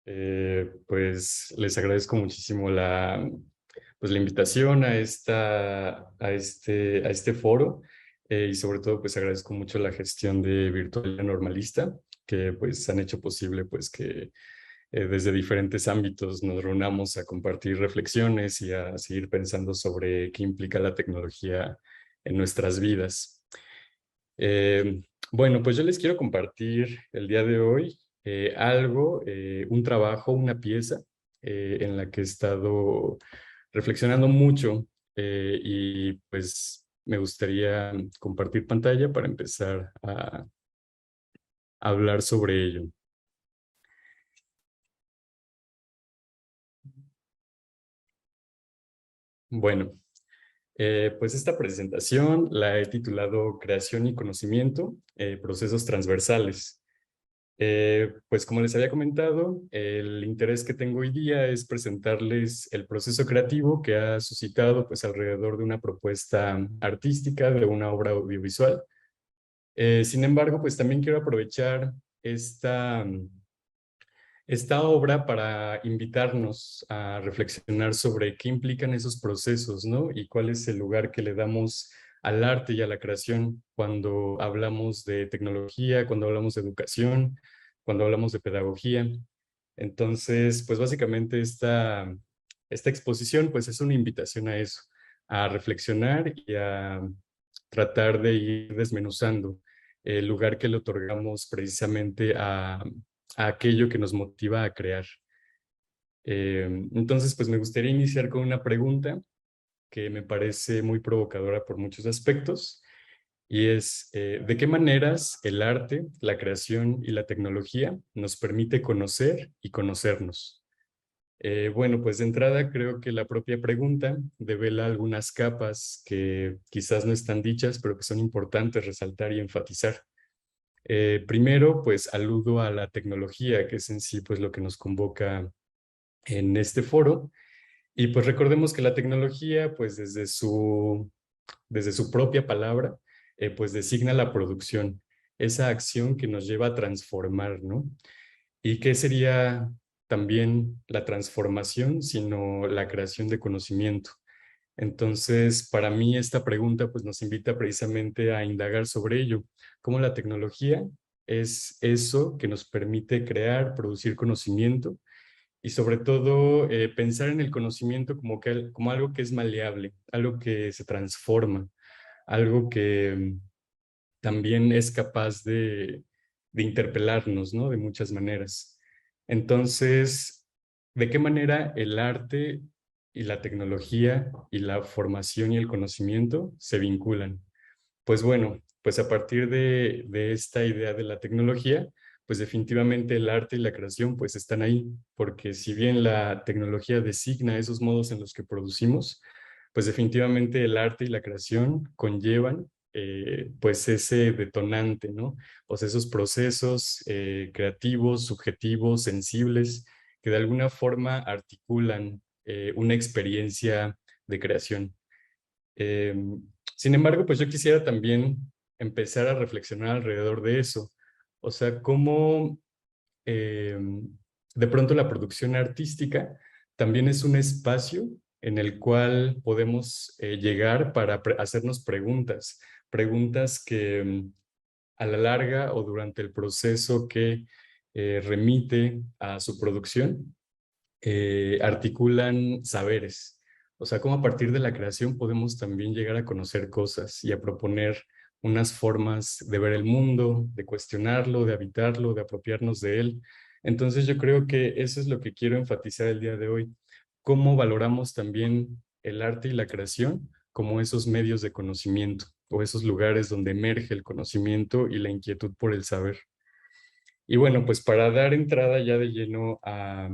Pues les agradezco muchísimo la invitación a este foro, y sobre todo pues agradezco mucho la gestión de Virtualidad Normalista, que pues han hecho posible pues que desde diferentes ámbitos nos reunamos a compartir reflexiones y a seguir pensando sobre qué implica la tecnología en nuestras vidas. Bueno, pues yo les quiero compartir el día de hoy un trabajo, una pieza en la que he estado reflexionando mucho, y pues me gustaría compartir pantalla para empezar a hablar sobre ello. Bueno, pues esta presentación la he titulado Creación y Conocimiento, procesos transversales. Pues como les había comentado, el interés que tengo hoy día es presentarles el proceso creativo que ha suscitado pues alrededor de una propuesta artística, de una obra audiovisual. Sin embargo, pues también quiero aprovechar esta obra para invitarnos a reflexionar sobre qué implican esos procesos, ¿no? Y cuál es el lugar que le damos al arte y a la creación cuando hablamos de tecnología, cuando hablamos de educación, cuando hablamos de pedagogía. Entonces, pues básicamente esta exposición pues es una invitación a eso, a reflexionar y a tratar de ir desmenuzando el lugar que le otorgamos precisamente a aquello que nos motiva a crear. Entonces, pues me gustaría iniciar con una pregunta que me parece muy provocadora por muchos aspectos, y es, ¿de qué maneras el arte, la creación y la tecnología nos permite conocer y conocernos? Bueno, pues de entrada creo que la propia pregunta devela algunas capas que quizás no están dichas, pero que son importantes resaltar y enfatizar. Primero, pues aludo a la tecnología, que es en sí pues lo que nos convoca en este foro. Y pues recordemos que la tecnología, pues desde su propia palabra, pues designa la producción, esa acción que nos lleva a transformar, ¿no? ¿Y qué sería también la transformación, sino la creación de conocimiento? Entonces, para mí esta pregunta pues nos invita precisamente a indagar sobre ello, cómo la tecnología es eso que nos permite crear, producir conocimiento y sobre todo pensar en el conocimiento como algo que es maleable, algo que se transforma, algo que también es capaz de interpelarnos, ¿no? De muchas maneras. Entonces, ¿de qué manera el arte y la tecnología y la formación y el conocimiento se vinculan? Pues bueno, pues a partir de esta idea de la tecnología, pues definitivamente el arte y la creación pues están ahí, porque si bien la tecnología designa esos modos en los que producimos, pues definitivamente el arte y la creación conllevan pues ese detonante, ¿no? O sea, esos procesos creativos, subjetivos, sensibles, que de alguna forma articulan una experiencia de creación. Eh, Sin embargo, pues yo quisiera también empezar a reflexionar alrededor de eso. O sea, cómo eh, de pronto la producción artística también es un espacio en el cual podemos llegar para hacernos preguntas, preguntas que a la larga o durante el proceso que remite a su producción, articulan saberes. O sea, cómo a partir de la creación podemos también llegar a conocer cosas y a proponer unas formas de ver el mundo, de cuestionarlo, de habitarlo, de apropiarnos de él. Entonces yo creo que eso es lo que quiero enfatizar el día de hoy. Cómo valoramos también el arte y la creación como esos medios de conocimiento o esos lugares donde emerge el conocimiento y la inquietud por el saber. Y bueno, pues para dar entrada ya de lleno a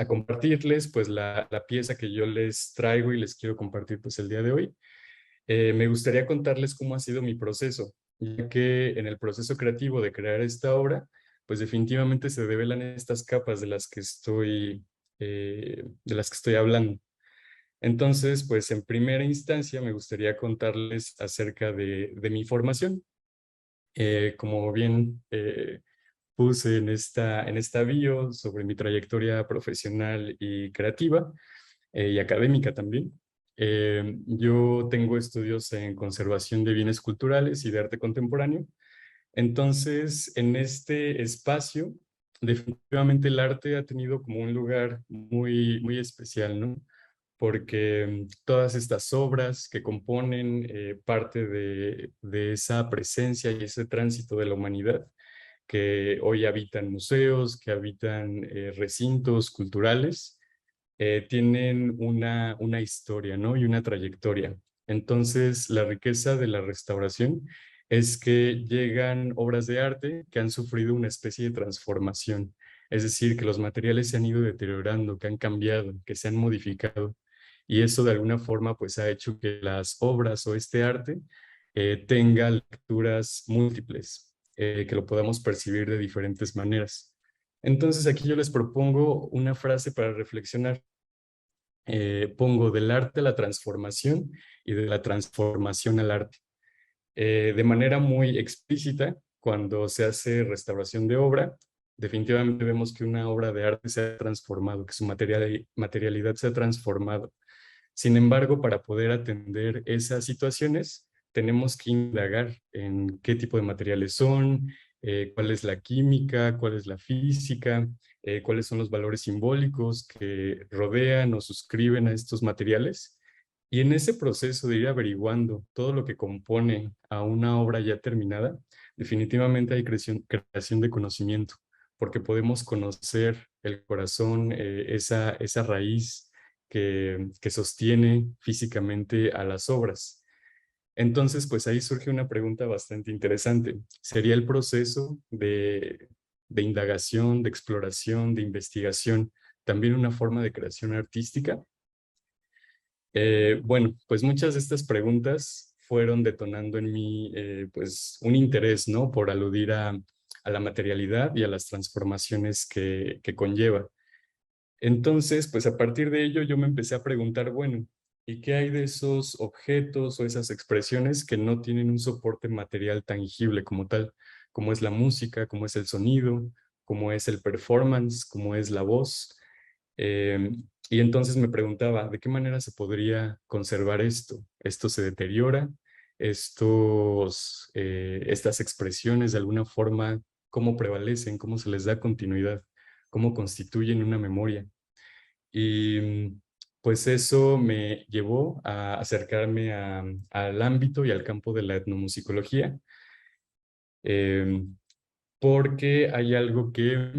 compartirles pues la pieza que yo les traigo y les quiero compartir pues el día de hoy, me gustaría contarles cómo ha sido mi proceso, ya que en el proceso creativo de crear esta obra, pues definitivamente se develan estas capas de las que estoy hablando. Entonces, pues en primera instancia me gustaría contarles acerca de mi formación. Como bien puse en esta bio sobre mi trayectoria profesional y creativa y académica también. Yo tengo estudios en conservación de bienes culturales y de arte contemporáneo. Entonces, en este espacio, definitivamente el arte ha tenido como un lugar muy, muy especial, ¿no? Porque todas estas obras que componen parte de esa presencia y ese tránsito de la humanidad, que hoy habitan museos, que habitan recintos culturales, tienen una historia, ¿no? Y una trayectoria. Entonces, la riqueza de la restauración es que llegan obras de arte que han sufrido una especie de transformación. Es decir, que los materiales se han ido deteriorando, que han cambiado, que se han modificado. Y eso de alguna forma pues ha hecho que las obras o este arte tenga lecturas múltiples, que lo podamos percibir de diferentes maneras. Entonces aquí yo les propongo una frase para reflexionar. Pongo del arte a la transformación y de la transformación al arte. De manera muy explícita, cuando se hace restauración de obra, definitivamente vemos que una obra de arte se ha transformado, que su materialidad se ha transformado. Sin embargo, para poder atender esas situaciones, tenemos que indagar en qué tipo de materiales son, cuál es la química, cuál es la física, cuáles son los valores simbólicos que rodean o suscriben a estos materiales. Y en ese proceso de ir averiguando todo lo que compone a una obra ya terminada, definitivamente hay creación de conocimiento, porque podemos conocer el corazón, esa raíz que sostiene físicamente a las obras. Entonces, pues ahí surge una pregunta bastante interesante. ¿Sería el proceso de indagación, de exploración, de investigación, también una forma de creación artística? Bueno, pues muchas de estas preguntas fueron detonando en mí pues un interés, ¿no? Por aludir a la materialidad y a las transformaciones que conlleva. Entonces, pues a partir de ello yo me empecé a preguntar, bueno, ¿y qué hay de esos objetos o esas expresiones que no tienen un soporte material tangible como tal, como es la música, como es el sonido, como es el performance, como es la voz? Eh, y entonces me preguntaba, ¿de qué manera se podría conservar esto? ¿Esto se deteriora? Estas expresiones de alguna forma, ¿cómo prevalecen? ¿Cómo se les da continuidad? ¿Cómo constituyen una memoria? Y pues eso me llevó a acercarme al ámbito y al campo de la etnomusicología, eh, porque hay algo que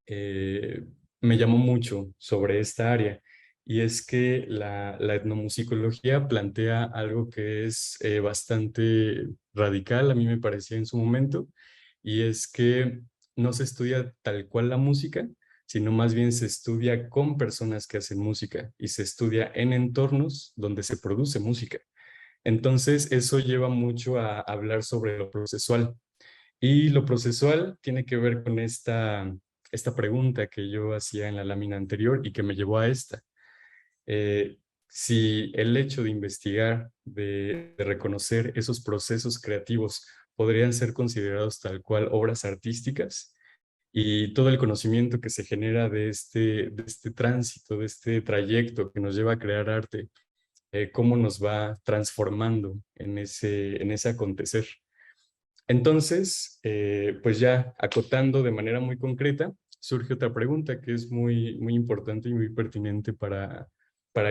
eh, me llamó mucho sobre esta área, y es que la etnomusicología plantea algo que es bastante radical, a mí me parecía en su momento, y es que no se estudia tal cual la música, sino más bien se estudia con personas que hacen música y se estudia en entornos donde se produce música. Entonces, eso lleva mucho a hablar sobre lo procesual. Y lo procesual tiene que ver con esta pregunta que yo hacía en la lámina anterior y que me llevó a esta. Eh, si el hecho de investigar, de reconocer esos procesos creativos podrían ser considerados tal cual obras artísticas, y todo el conocimiento que se genera de este tránsito, de este trayecto que nos lleva a crear arte, cómo nos va transformando en ese acontecer. Entonces, pues ya acotando de manera muy concreta, surge otra pregunta que es muy, muy importante y muy pertinente para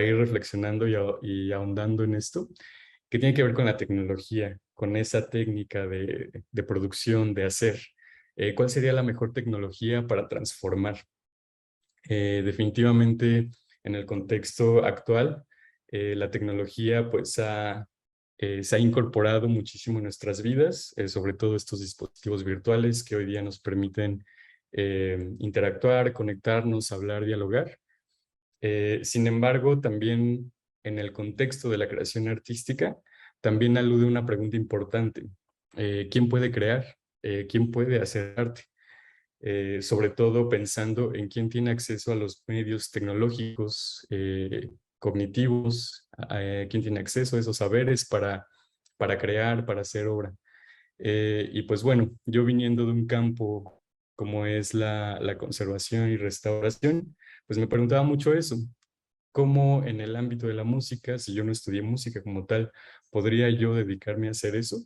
ir reflexionando y ahondando en esto, que tiene que ver con la tecnología, con esa técnica de producción, de hacer. ¿Cuál sería la mejor tecnología para transformar? Definitivamente, en el contexto actual, la tecnología pues se ha incorporado muchísimo en nuestras vidas, sobre todo estos dispositivos virtuales que hoy día nos permiten interactuar, conectarnos, hablar, dialogar. Sin embargo, también en el contexto de la creación artística, también alude una pregunta importante. ¿Quién puede crear? ¿Quién puede hacer arte? Sobre todo pensando en quién tiene acceso a los medios tecnológicos, cognitivos, quién tiene acceso a esos saberes para crear, para hacer obra. Y pues bueno, yo viniendo de un campo como es la conservación y restauración, pues me preguntaba mucho eso, cómo en el ámbito de la música, si yo no estudié música como tal, podría yo dedicarme a hacer eso.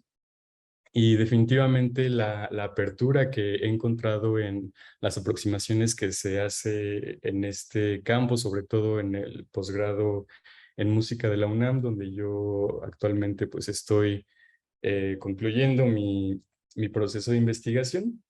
Y definitivamente la apertura que he encontrado en las aproximaciones que se hace en este campo, sobre todo en el posgrado en música de la UNAM, donde yo actualmente pues estoy concluyendo mi proceso de investigación,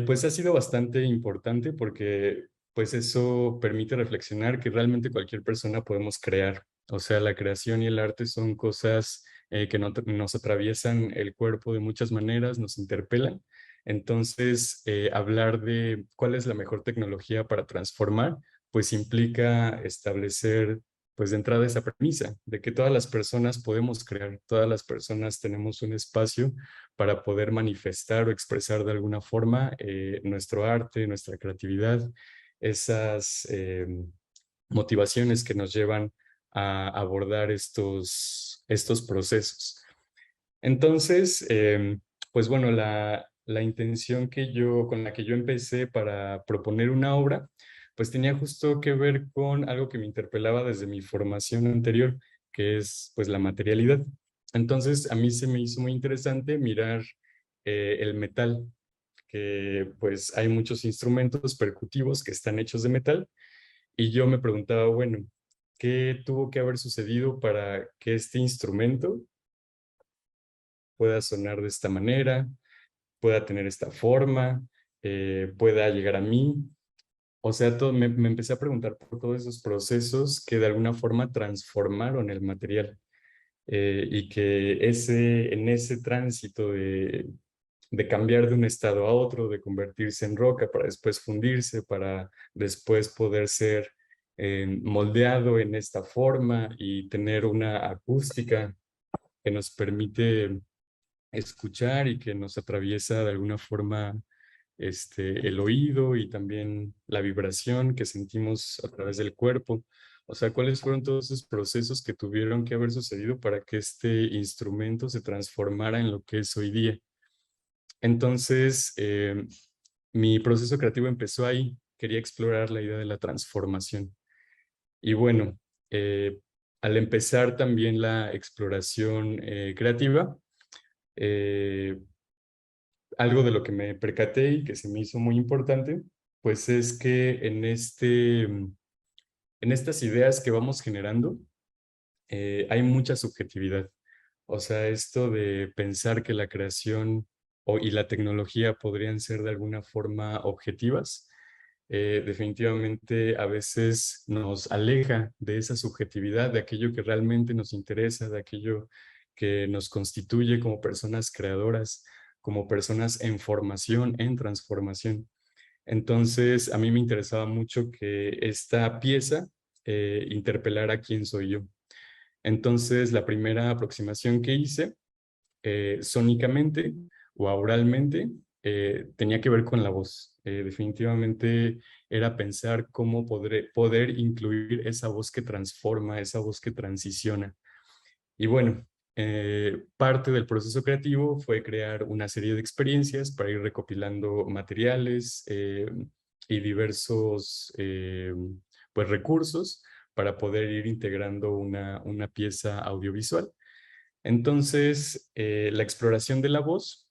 pues ha sido bastante importante porque pues eso permite reflexionar que realmente cualquier persona podemos crear. O sea, la creación y el arte son cosas que nos atraviesan el cuerpo de muchas maneras, nos interpelan. Entonces, hablar de cuál es la mejor tecnología para transformar, pues implica establecer, pues de entrada esa premisa de que todas las personas podemos crear, todas las personas tenemos un espacio para poder manifestar o expresar de alguna forma nuestro arte, nuestra creatividad, esas motivaciones que nos llevan a abordar estos procesos. Entonces, pues bueno, la intención con la que yo empecé para proponer una obra, pues tenía justo que ver con algo que me interpelaba desde mi formación anterior, que es pues la materialidad. Entonces, a mí se me hizo muy interesante mirar el metal, que pues hay muchos instrumentos percutivos que están hechos de metal, y yo me preguntaba, bueno, ¿qué tuvo que haber sucedido para que este instrumento pueda sonar de esta manera, pueda tener esta forma, pueda llegar a mí? O sea, me empecé a preguntar por todos esos procesos que de alguna forma transformaron el material, y que en ese tránsito de cambiar de un estado a otro, de convertirse en roca para después fundirse, para después poder ser moldeado en esta forma y tener una acústica que nos permite escuchar y que nos atraviesa de alguna forma el oído y también la vibración que sentimos a través del cuerpo. O sea, ¿cuáles fueron todos esos procesos que tuvieron que haber sucedido para que este instrumento se transformara en lo que es hoy día? Entonces, mi proceso creativo empezó ahí. Quería explorar la idea de la transformación. Y bueno, al empezar también la exploración creativa, eh, algo de lo que me percaté y que se me hizo muy importante, pues es que en estas ideas que vamos generando, hay mucha subjetividad. O sea, esto de pensar que la creación y la tecnología podrían ser de alguna forma objetivas, definitivamente a veces nos aleja de esa subjetividad, de aquello que realmente nos interesa, de aquello que nos constituye como personas creadoras, como personas en formación, en transformación. Entonces, a mí me interesaba mucho que esta pieza interpelara quién soy yo. Entonces, la primera aproximación que hice sónicamente o auralmente tenía que ver con la voz. Definitivamente era pensar cómo poder incluir esa voz que transforma, esa voz que transiciona. Y bueno, parte del proceso creativo fue crear una serie de experiencias para ir recopilando materiales y diversos pues, recursos para poder ir integrando una pieza audiovisual. Entonces, la exploración de la voz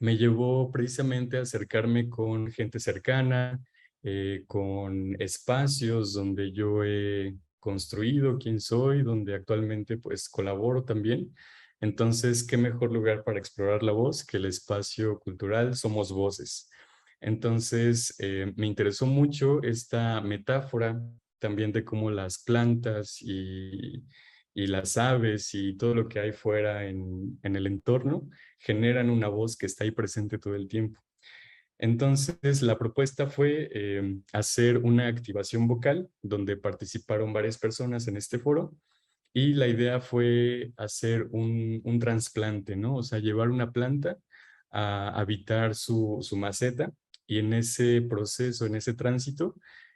me llevó precisamente a acercarme con gente cercana, con espacios donde yo he construido quién soy, donde actualmente pues colaboro también. Entonces, ¿qué mejor lugar para explorar la voz que el espacio cultural Somos Voces? Entonces, me interesó mucho esta metáfora también de cómo las plantas y las aves y todo lo que hay fuera en el entorno generan una voz que está ahí presente todo el tiempo. Entonces, la propuesta fue hacer una activación vocal donde participaron varias personas en este foro y la idea fue hacer un trasplante, ¿no? O sea, llevar una planta a habitar su maceta y en ese proceso, en ese tránsito,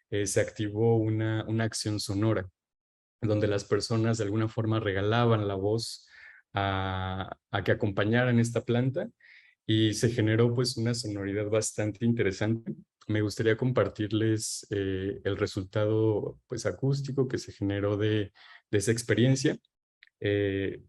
se activó una acción sonora donde las personas de alguna forma regalaban la voz a que acompañaran esta planta y se generó pues una sonoridad bastante interesante. Me gustaría compartirles el resultado pues acústico que se generó de esa experiencia,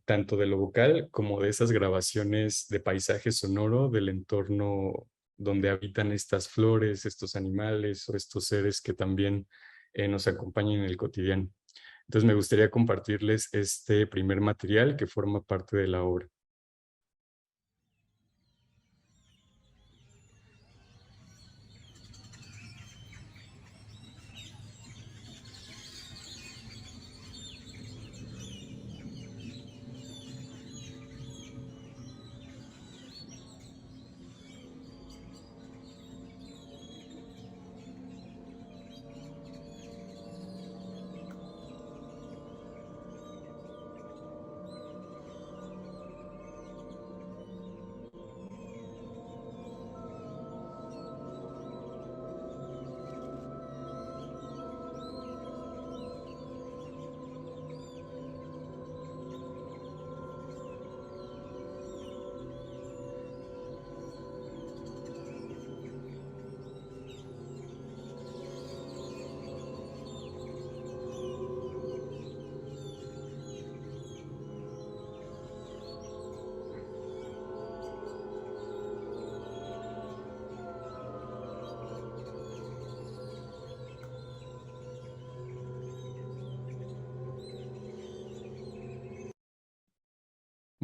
tanto de lo vocal como de esas grabaciones de paisaje sonoro del entorno donde habitan estas flores, estos animales o estos seres que también nos acompañan en el cotidiano. Entonces me gustaría compartirles este primer material que forma parte de la obra.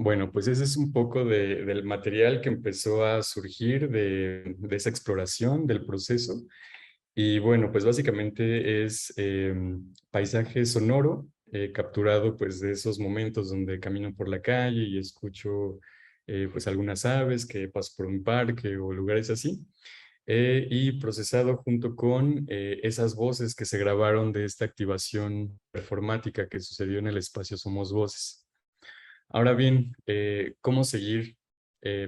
Bueno, pues ese es un poco del material que empezó a surgir de esa exploración del proceso. Y bueno, pues básicamente es paisaje sonoro capturado pues de esos momentos donde camino por la calle y escucho pues algunas aves que paso por un parque o lugares así. Y procesado junto con esas voces que se grabaron de esta activación performática que sucedió en el espacio Somos Voces. Ahora bien, ¿cómo seguir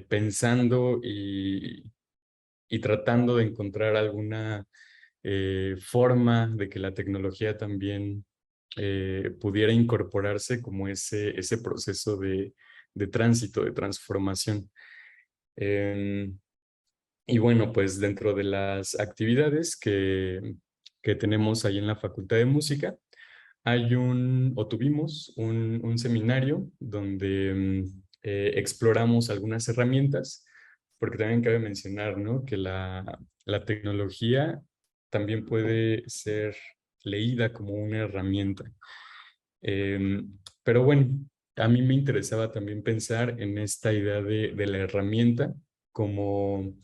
pensando y tratando de encontrar alguna forma de que la tecnología también pudiera incorporarse como ese proceso de tránsito, de transformación? Em, y bueno, pues dentro de las actividades que tenemos ahí en la Facultad de Música, o tuvimos un seminario donde exploramos algunas herramientas, porque también cabe mencionar, ¿no? Que la tecnología también puede ser leída como una herramienta. Pero bueno, a mí me interesaba también pensar en esta idea de la herramienta como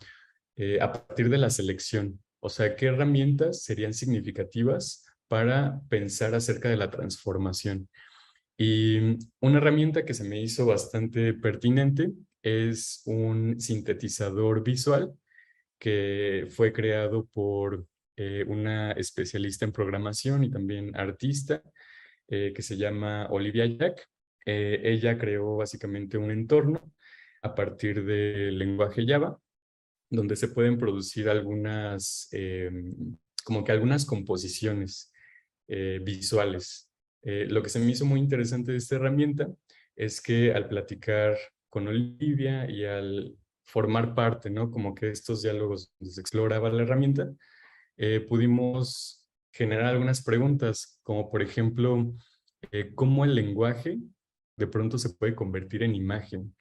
a partir de la selección. O sea, ¿qué herramientas serían significativas para pensar acerca de la transformación? Y una herramienta que se me hizo bastante pertinente es un sintetizador visual que fue creado por una especialista en programación y también artista que se llama Olivia Jack. Ella creó básicamente un entorno a partir del lenguaje Java donde se pueden producir como que algunas composiciones visuales. Lo que se me hizo muy interesante de esta herramienta es que al platicar con Olivia y al formar parte, ¿no? Como que estos diálogos donde se exploraba la herramienta, pudimos generar algunas preguntas, como por ejemplo, cómo el lenguaje de pronto se puede convertir en imagen.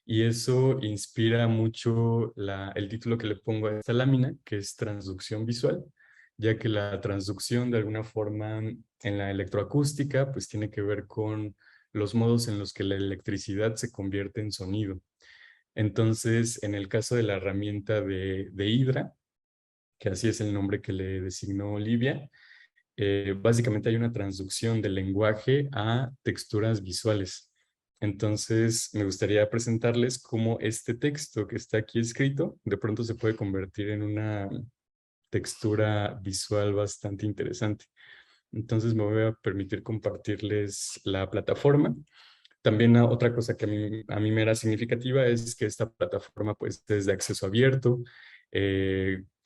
Y eso inspira mucho el título que le pongo a esta lámina, que es transducción visual, ya que la transducción de alguna forma en la electroacústica pues tiene que ver con los modos en los que la electricidad se convierte en sonido. Entonces, en el caso de la herramienta de Hydra, que así es el nombre que le designó Olivia, básicamente hay una transducción del lenguaje a texturas visuales. Entonces, me gustaría presentarles cómo este texto que está aquí escrito de pronto se puede convertir en una textura visual bastante interesante. Entonces, me voy a permitir compartirles la plataforma. También otra cosa que a mí me era significativa es que esta plataforma pues es de acceso abierto.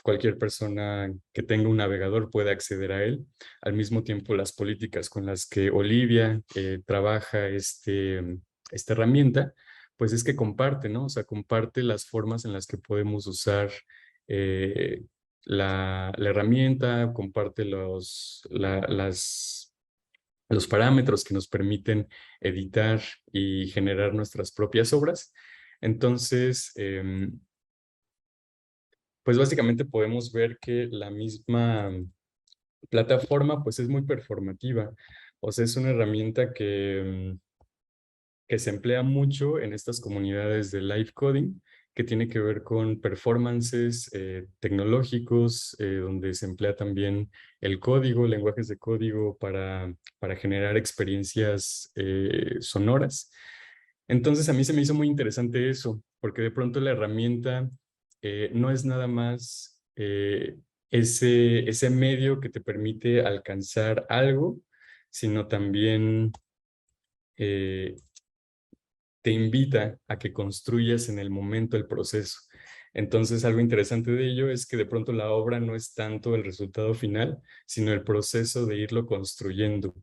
Cualquier persona que tenga un navegador puede acceder a él. Al mismo tiempo, las políticas con las que Olivia trabaja esta herramienta, pues es que comparte, ¿no? O sea, comparte las formas en las que podemos usar eh, la herramienta, comparte los parámetros que nos permiten editar y generar nuestras propias obras. Entonces, pues básicamente podemos ver que la misma plataforma pues es muy performativa. O sea, es una herramienta que se emplea mucho en estas comunidades de live coding, que tiene que ver con performances tecnológicos, donde se emplea también el código, lenguajes de código para generar experiencias sonoras. Entonces a mí se me hizo muy interesante eso, porque de pronto la herramienta no es nada más ese medio que te permite alcanzar algo, sino también eh, te invita a que construyas en el momento el proceso. Entonces, algo interesante de ello es que de pronto la obra no es tanto el resultado final, sino el proceso de irlo construyendo.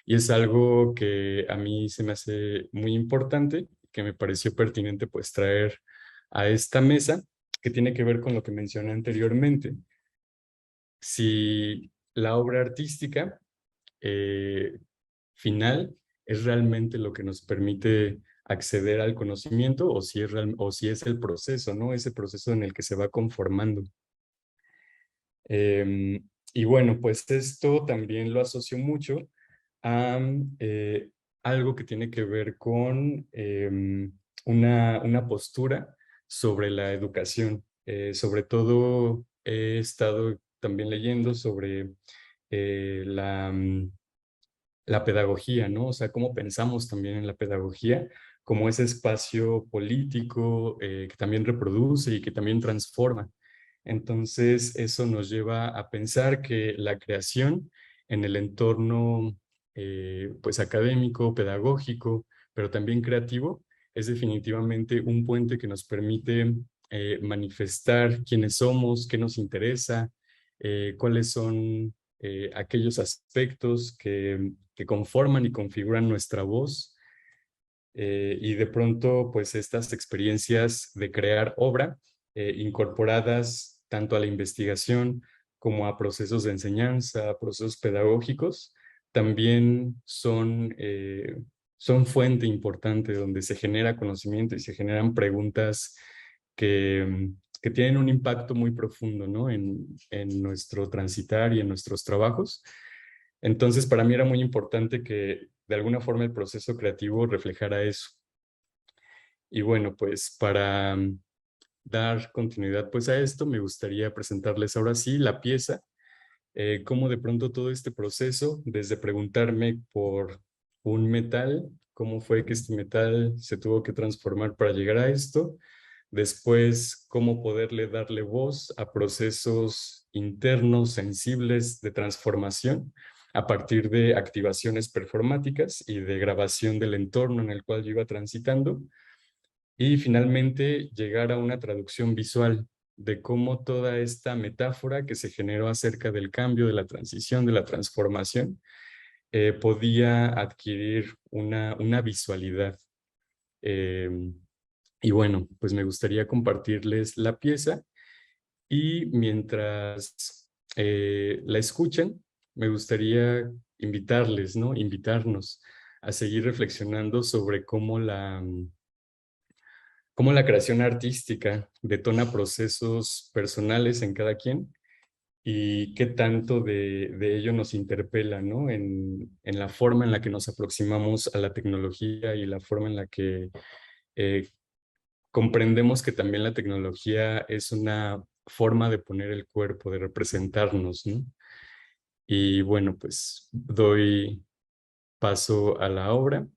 Y es algo que a mí se me hace muy importante, que me pareció pertinente pues traer a esta mesa, que tiene que ver con lo que mencioné anteriormente. Si la obra artística eh, final es realmente lo que nos permite acceder al conocimiento o si o si es el proceso, ¿no? Ese proceso en el que se va conformando. Y bueno, pues esto también lo asocio mucho a algo que tiene que ver con una postura sobre la educación. Sobre todo he estado también leyendo sobre la pedagogía, ¿no? O sea, cómo pensamos también en la pedagogía como ese espacio político que también reproduce y que también transforma. Entonces, eso nos lleva a pensar que la creación en el entorno, pues académico, pedagógico, pero también creativo, es definitivamente un puente que nos permite manifestar quiénes somos, qué nos interesa, cuáles son aquellos aspectos que conforman y configuran nuestra voz y de pronto pues estas experiencias de crear obra incorporadas tanto a la investigación como a procesos de enseñanza, a procesos pedagógicos, también son fuente importante donde se genera conocimiento y se generan preguntas que tienen un impacto muy profundo, ¿no? En nuestro transitar y en nuestros trabajos. Entonces, para mí era muy importante que de alguna forma el proceso creativo reflejara eso. Y bueno, pues para dar continuidad pues a esto, me gustaría presentarles ahora sí la pieza, cómo de pronto todo este proceso, desde preguntarme por un metal, cómo fue que este metal se tuvo que transformar para llegar a esto, después cómo poderle darle voz a procesos internos sensibles de transformación a partir de activaciones performáticas y de grabación del entorno en el cual yo iba transitando, y finalmente llegar a una traducción visual de cómo toda esta metáfora que se generó acerca del cambio, de la transición, de la transformación, podía adquirir una visualidad. Eh, y bueno, pues me gustaría compartirles la pieza y mientras la escuchan, me gustaría invitarles, ¿no? Invitarnos a seguir reflexionando sobre cómo la creación artística detona procesos personales en cada quien y qué tanto de ello nos interpela, ¿no? En la forma en la que nos aproximamos a la tecnología y la forma en la que eh, comprendemos que también la tecnología es una forma de poner el cuerpo, de representarnos, ¿no? Y bueno, pues doy paso a la obra.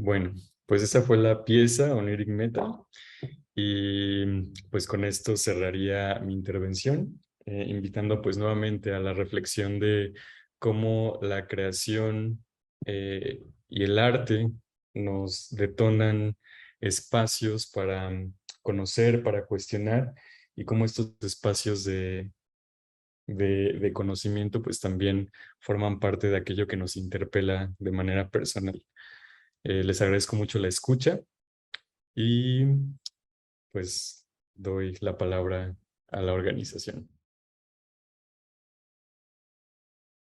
Bueno, pues esa fue la pieza Oniric Meta y pues con esto cerraría mi intervención, invitando pues nuevamente a la reflexión de cómo la creación y el arte nos detonan espacios para conocer, para cuestionar y cómo estos espacios de conocimiento pues también forman parte de aquello que nos interpela de manera personal. Les agradezco mucho la escucha y pues doy la palabra a la organización.